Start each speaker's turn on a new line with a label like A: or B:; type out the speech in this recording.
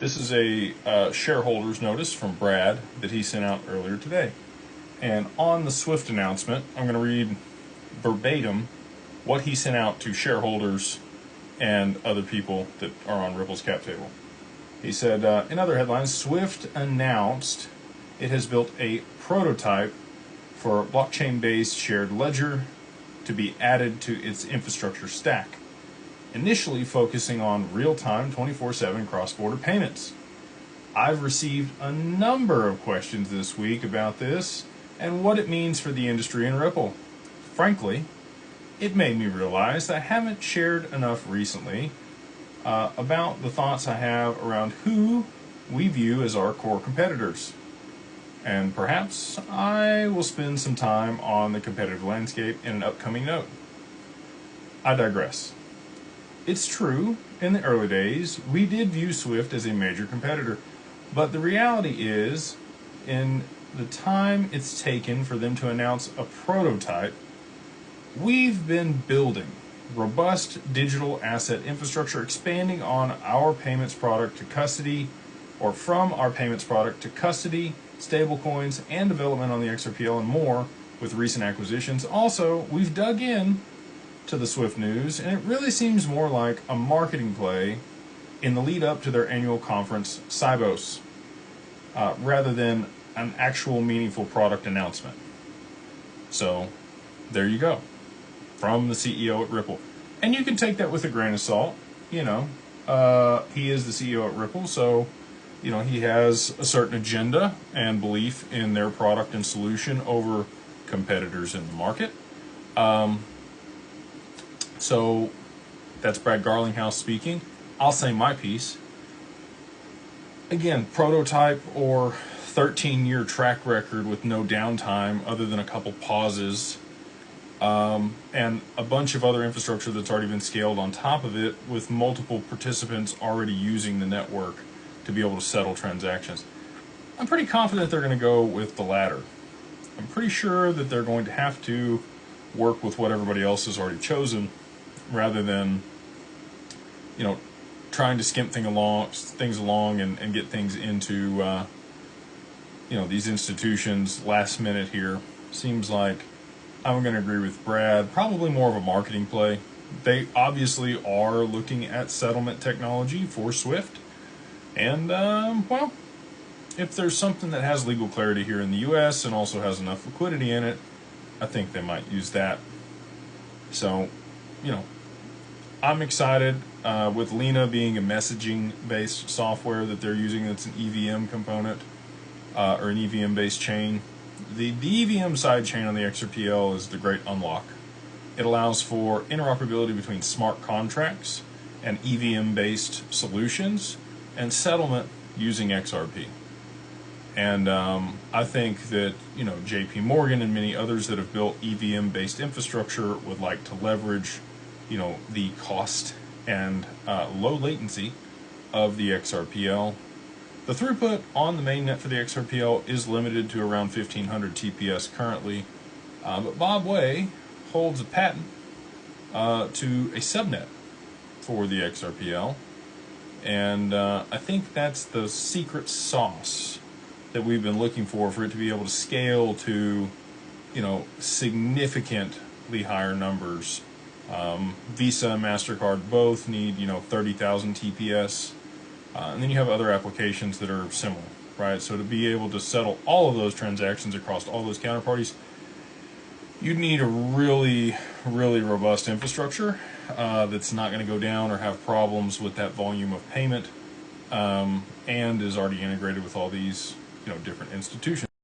A: This is a shareholders notice from Brad that he sent out earlier today. And on the Swift announcement, I'm going to read verbatim what he sent out to shareholders and other people that are on Ripple's cap table. He said, in other headlines, Swift announced it has built a prototype for a blockchain-based shared ledger to be added to its infrastructure stack, initially focusing on real-time 24/7 cross-border payments. I've received a number of questions this week about this and what it means for the industry and Ripple. Frankly, it made me realize that I haven't shared enough recently about the thoughts I have around who we view as our core competitors. And perhaps I will spend some time on the competitive landscape in an upcoming note. I digress. It's true, in the early days, we did view Swift as a major competitor, but the reality is, in the time it's taken for them to announce a prototype, we've been building robust digital asset infrastructure, expanding on our payments product to custody, or from our payments product to custody, stablecoins, and development on the XRPL and more with recent acquisitions. Also, we've dug in to the Swift news, and it really seems more like a marketing play in the lead up to their annual conference, Sibos, rather than an actual meaningful product announcement. So, there you go, from the CEO at Ripple. And you can take that with a grain of salt. You know, he is the CEO at Ripple, so, you know, he has a certain agenda and belief in their product and solution over competitors in the market. So that's Brad Garlinghouse speaking. I'll say my piece. Again, prototype or 13-year track record with no downtime other than a couple pauses, and a bunch of other infrastructure that's already been scaled on top of it with multiple participants already using the network to be able to settle transactions. I'm pretty confident they're going to go with the latter. I'm pretty sure that they're going to have to work with what everybody else has already chosen, rather than, you know, trying to skimp things along and get things into, you know, these institutions last minute here. Seems like I'm going to agree with Brad, probably more of a marketing play. They obviously are looking at settlement technology for Swift. And, well, if there's something that has legal clarity here in the US and also has enough liquidity in it, I think they might use that. So, you know, I'm excited with Lena being a messaging-based software that they're using that's an EVM component or an EVM-based chain. The EVM side chain on the XRPL is the great unlock. It allows for interoperability between smart contracts and EVM-based solutions and settlement using XRP. And I think that, you know, JP Morgan and many others that have built EVM-based infrastructure would like to leverage, you know, the cost and low latency of the XRPL. The throughput on the mainnet for the XRPL is limited to around 1500 TPS currently, but Bob Way holds a patent to a subnet for the XRPL, and I think that's the secret sauce that we've been looking for it to be able to scale to, you know, significantly higher numbers. Visa and MasterCard both need, you know, 30,000 TPS. And then you have other applications that are similar, right? So to be able to settle all of those transactions across all those counterparties, you'd need a really, really robust infrastructure that's not going to go down or have problems with that volume of payment, and is already integrated with all these, you know, different institutions.